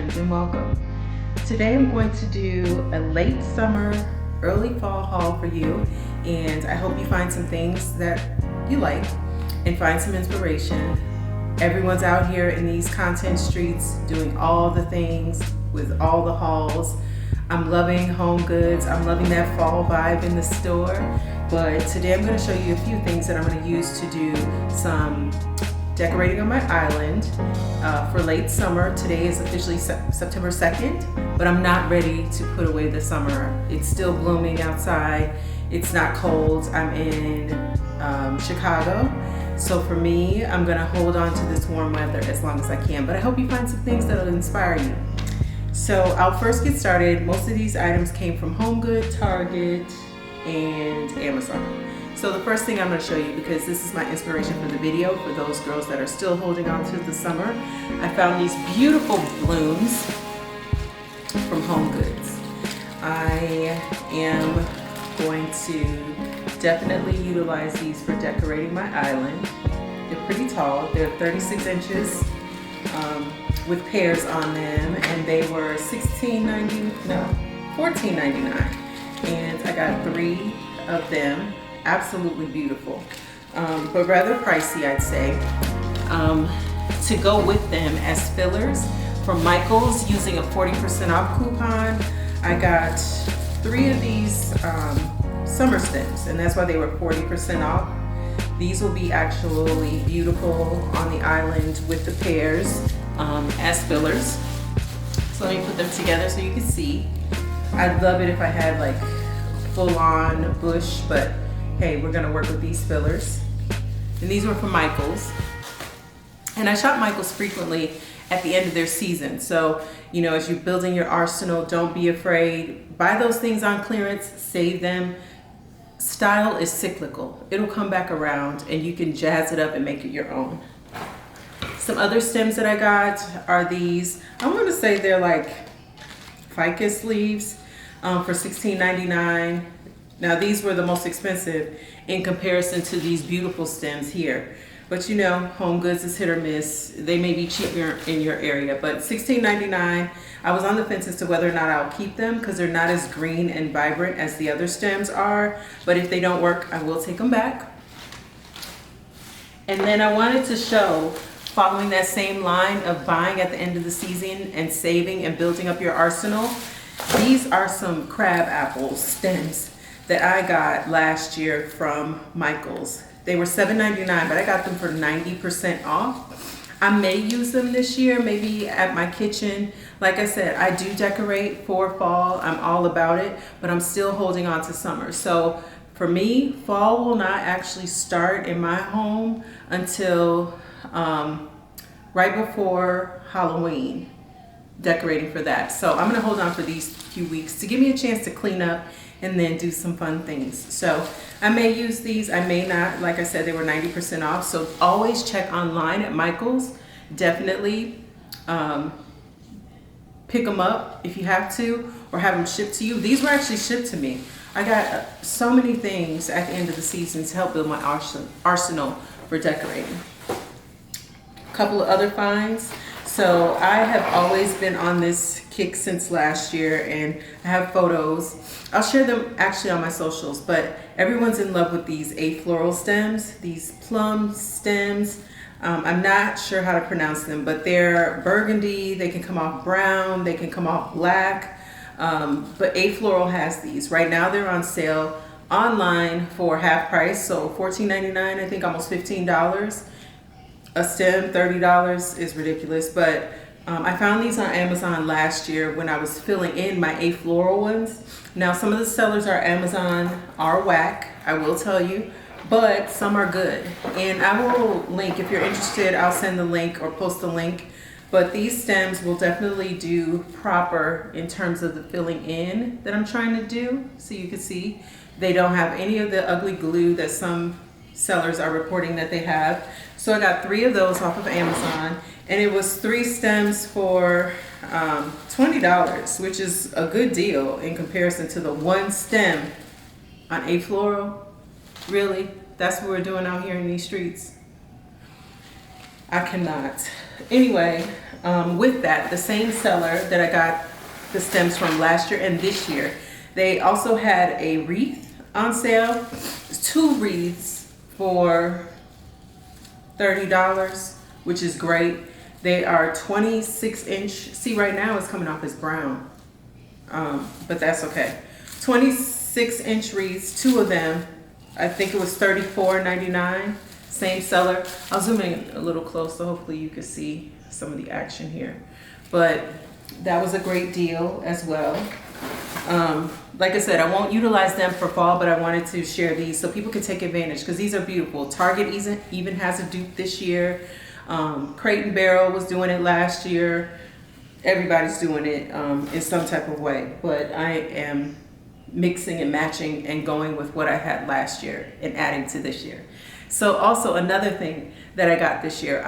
friends, and welcome. Today I'm going to do a late summer, early fall haul for you, and I hope you find some things that you like and find some inspiration. Everyone's out here in these content streets doing all the things with all the hauls. I'm loving home goods. I'm loving that fall vibe in the store. But today I'm going to show you a few things that I'm going to use to do some decorating on my island for late summer. Today is officially September 2nd, but I'm not ready to put away the summer. It's still blooming outside. It's not cold. I'm in Chicago. So for me, I'm gonna hold on to this warm weather as long as I can, but I hope you find some things that'll inspire you. So I'll first get started. Most of these items came from HomeGood, Target, and Amazon. So the first thing I'm going to show you, because this is my inspiration for the video, for those girls that are still holding on to the summer, I found these beautiful blooms from HomeGoods. I am going to definitely utilize these for decorating my island. They're pretty tall. They're 36 inches with pears on them, and they were $14.99, and I got 3 of them. Absolutely beautiful, but rather pricey, I'd say. To go with them as fillers from Michael's, using a 40% off coupon, I got 3 of these summer stems, and that's why they were 40% off. These will be actually beautiful on the island with the pears as fillers. So let me put them together so you can see. I'd love it if I had like full-on bush, but hey, we're gonna work with these fillers. And these were from Michael's. And I shop Michael's frequently at the end of their season. So, you know, as you're building your arsenal, don't be afraid. Buy those things on clearance, save them. Style is cyclical. It'll come back around and you can jazz it up and make it your own. Some other stems that I got are these. I want to say they're like ficus leaves for $16.99. Now these were the most expensive in comparison to these beautiful stems here. But you know, HomeGoods is hit or miss. They may be cheaper in your area, but $16.99. I was on the fence as to whether or not I'll keep them because they're not as green and vibrant as the other stems are. But if they don't work, I will take them back. And then I wanted to show, following that same line of buying at the end of the season and saving and building up your arsenal, these are some crab apple stems that I got last year from Michael's. They were $7.99, but I got them for 90% off. I may use them this year, maybe at my kitchen. Like I said, I do decorate for fall. I'm all about it, but I'm still holding on to summer. So for me, fall will not actually start in my home until right before Halloween, decorating for that. So I'm gonna hold on for these few weeks to give me a chance to clean up and then do some fun things. So I may use these, I may not. Like I said, they were 90% off. So always check online at Michael's. Definitely pick them up if you have to, or have them shipped to you. These were actually shipped to me. I got so many things at the end of the season to help build my arsenal for decorating. A couple of other finds. So I have always been on this kick since last year, and I have photos. I'll share them actually on my socials, but everyone's in love with these afloral stems, these plum stems. I'm not sure how to pronounce them, but they're burgundy, they can come off brown, they can come off black, but Afloral has these. Right now they're on sale online for half price, so $14.99, I think almost $15. A stem, $30 is ridiculous, but I found these on Amazon last year when I was filling in my afloral ones. Now some of the sellers are Amazon are whack, I will tell you, but some are good. And I will link, if you're interested, I'll send the link or post the link. But these stems will definitely do proper in terms of the filling in that I'm trying to do. So you can see they don't have any of the ugly glue that some sellers are reporting that they have. So I got 3 of those off of Amazon, and it was 3 stems for $20, which is a good deal in comparison to the 1 stem on Afloral. Really? That's what we're doing out here in these streets. I cannot. Anyway, with that, the same seller that I got the stems from last year and this year, they also had a wreath on sale. It's 2 wreaths for $30, which is great. They are 26-inch. See, right now it's coming off as brown, but that's okay. 26-inch wreaths, 2 of them. I think it was $34.99. Same seller. I'll zoom in a little close so hopefully you can see some of the action here. But that was a great deal as well. Like I said, I won't utilize them for fall, but I wanted to share these so people can take advantage because these are beautiful. Target even has a dupe this year. Crate and Barrel was doing it last year. Everybody's doing it in some type of way, but I am mixing and matching and going with what I had last year and adding to this year. So also another thing that I got this year,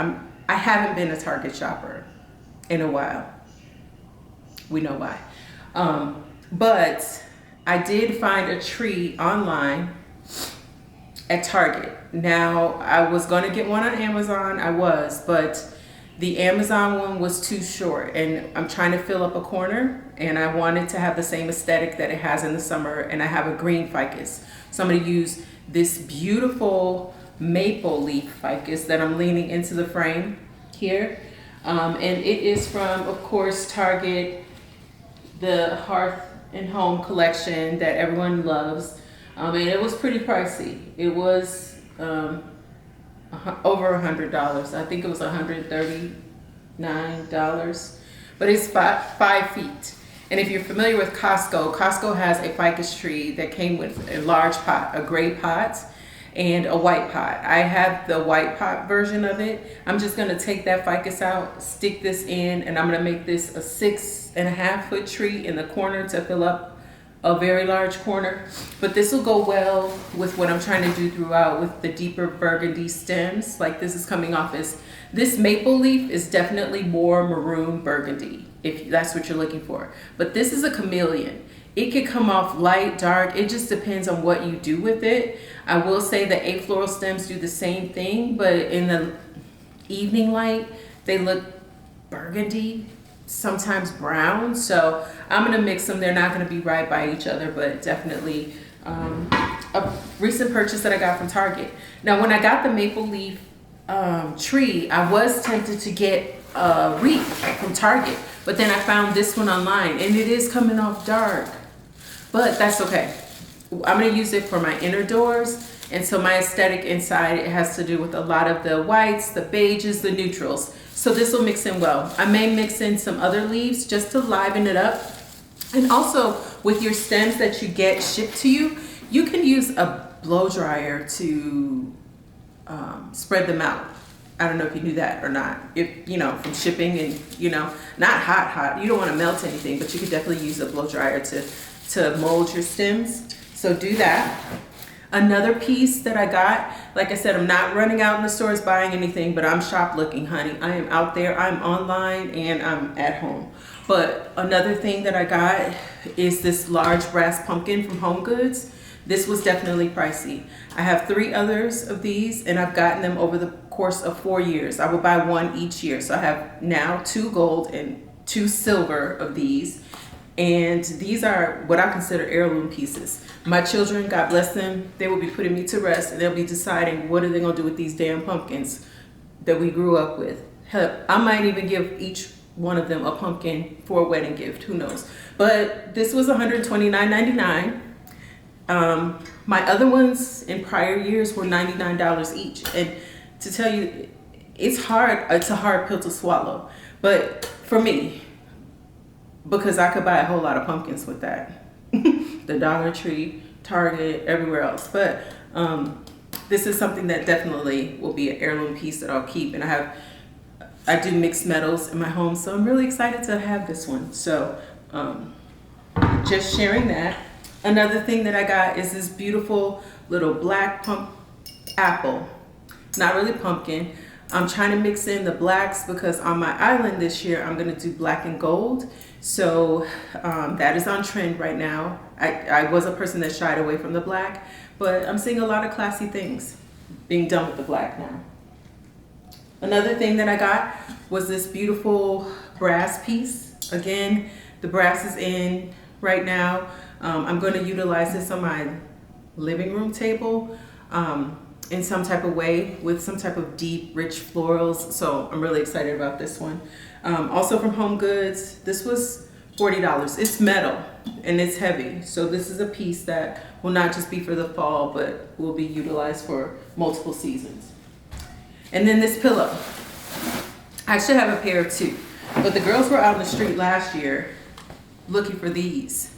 I haven't been a Target shopper in a while. We know why. But I did find a tree online at Target. Now, I was going to get one on Amazon, but the Amazon one was too short, and I'm trying to fill up a corner, and I wanted to have the same aesthetic that it has in the summer, and I have a green ficus. So I'm going to use this beautiful maple leaf ficus that I'm leaning into the frame here. And it is from, of course, Target, the Hearth and Home collection that everyone loves. And it was pretty pricey. It was over $100. I think it was $139, but it's 5 feet. And if you're familiar with Costco, Costco has a ficus tree that came with a large pot, a gray pot, and a white pot. I have the white pot version of it. I'm just gonna take that ficus out, stick this in, and I'm gonna make this a 6.5 foot tree in the corner to fill up a very large corner. But this will go well with what I'm trying to do throughout with the deeper burgundy stems. Like this is coming off as, this maple leaf is definitely more maroon burgundy, if that's what you're looking for. But this is a chameleon. It could come off light, dark. It just depends on what you do with it. I will say the afloral stems do the same thing, but in the evening light, they look burgundy, sometimes brown. So I'm gonna mix them. They're not gonna be right by each other, but definitely a recent purchase that I got from Target. Now, when I got the maple leaf tree, I was tempted to get a wreath from Target, but then I found this one online and it is coming off dark, but that's okay. I'm gonna use it for my inner doors, and so my aesthetic inside, it has to do with a lot of the whites, the beiges, the neutrals. So this will mix in well. I may mix in some other leaves just to liven it up. And also with your stems that you get shipped to you, you can use a blow dryer to spread them out. I don't know if you knew that or not. If, from shipping and, not hot. You don't want to melt anything, but you could definitely use a blow dryer to mold your stems. So do that. Another piece that I got, like I said, I'm not running out in the stores buying anything, but I'm shop looking, honey. I am out there, I'm online, and I'm at home. But another thing that I got is this large brass pumpkin from Home Goods. This was definitely pricey. I have 3 others of these, and I've gotten them over the course of 4 years. I will buy 1 each year. So I have now 2 gold and 2 silver of these. And these are what I consider heirloom pieces. My children, God bless them, they will be putting me to rest, and they'll be deciding what are they gonna do with these damn pumpkins that we grew up with. Hell, I might even give each one of them a pumpkin for a wedding gift, who knows. But this was $129.99. My other ones in prior years were $99 each. And to tell you, it's a hard pill to swallow. But for me, because I could buy a whole lot of pumpkins with that. The Dollar Tree, Target, everywhere else. But this is something that definitely will be an heirloom piece that I'll keep. And I do mixed metals in my home, so I'm really excited to have this one. So just sharing that. Another thing that I got is this beautiful little black apple. Not really pumpkin. I'm trying to mix in the blacks because on my island this year, I'm gonna do black and gold. So that is on trend right now. I was a person that shied away from the black, but I'm seeing a lot of classy things being done with the black now. Another thing that I got was this beautiful brass piece. Again, the brass is in right now. I'm going to utilize this on my living room table in some type of way with some type of deep, rich florals. So I'm really excited about this one. Also from Home Goods, this was $40. It's metal and it's heavy. So this is a piece that will not just be for the fall, but will be utilized for multiple seasons. And then this pillow. I should have a pair of two, but the girls were out in the street last year looking for these.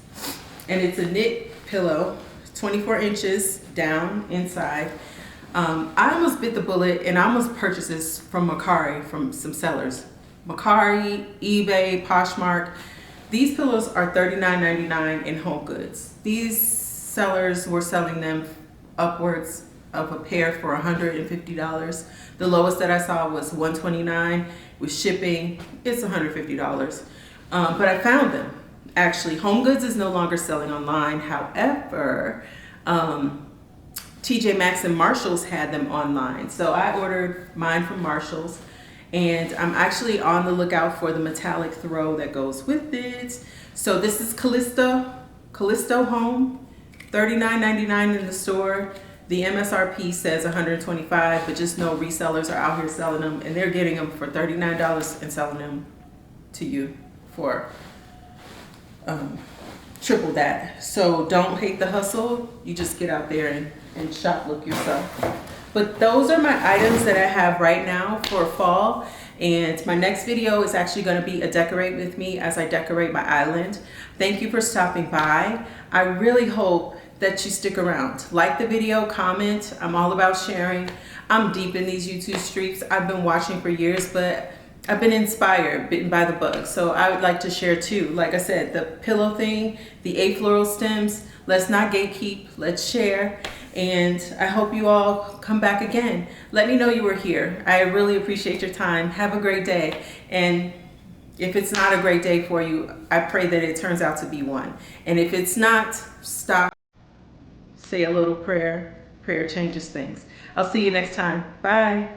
And it's a knit pillow, 24 inches down inside. I almost bit the bullet and I almost purchased this from Macari, from some sellers. Macari, eBay, Poshmark. These pillows are $39.99 in Home Goods. These sellers were selling them upwards of a pair for $150. The lowest that I saw was $129 with shipping. It's $150. But I found them. Actually, Home Goods is no longer selling online. However, TJ Maxx and Marshalls had them online. So I ordered mine from Marshalls. And I'm actually on the lookout for the metallic throw that goes with it. So this is Callisto Home, $39.99 in the store. The MSRP says $125, but just know resellers are out here selling them, and they're getting them for $39 and selling them to you for triple that. So don't hate the hustle. You just get out there and shop look yourself. But those are my items that I have right now for fall. And my next video is actually going to be a decorate with me as I decorate my island. Thank you for stopping by. I really hope that you stick around. Like the video, comment. I'm all about sharing. I'm deep in these YouTube streets. I've been watching for years, but I've been inspired, bitten by the bug. So I would like to share too. Like I said, the pillow thing, the afloral stems, let's not gatekeep, let's share. And I hope you all come back again. Let me know you were here. I really appreciate your time. Have a great day. And if it's not a great day for you, I pray that it turns out to be one. And if it's not, stop, say a little prayer. Prayer changes things. I'll see you next time. Bye.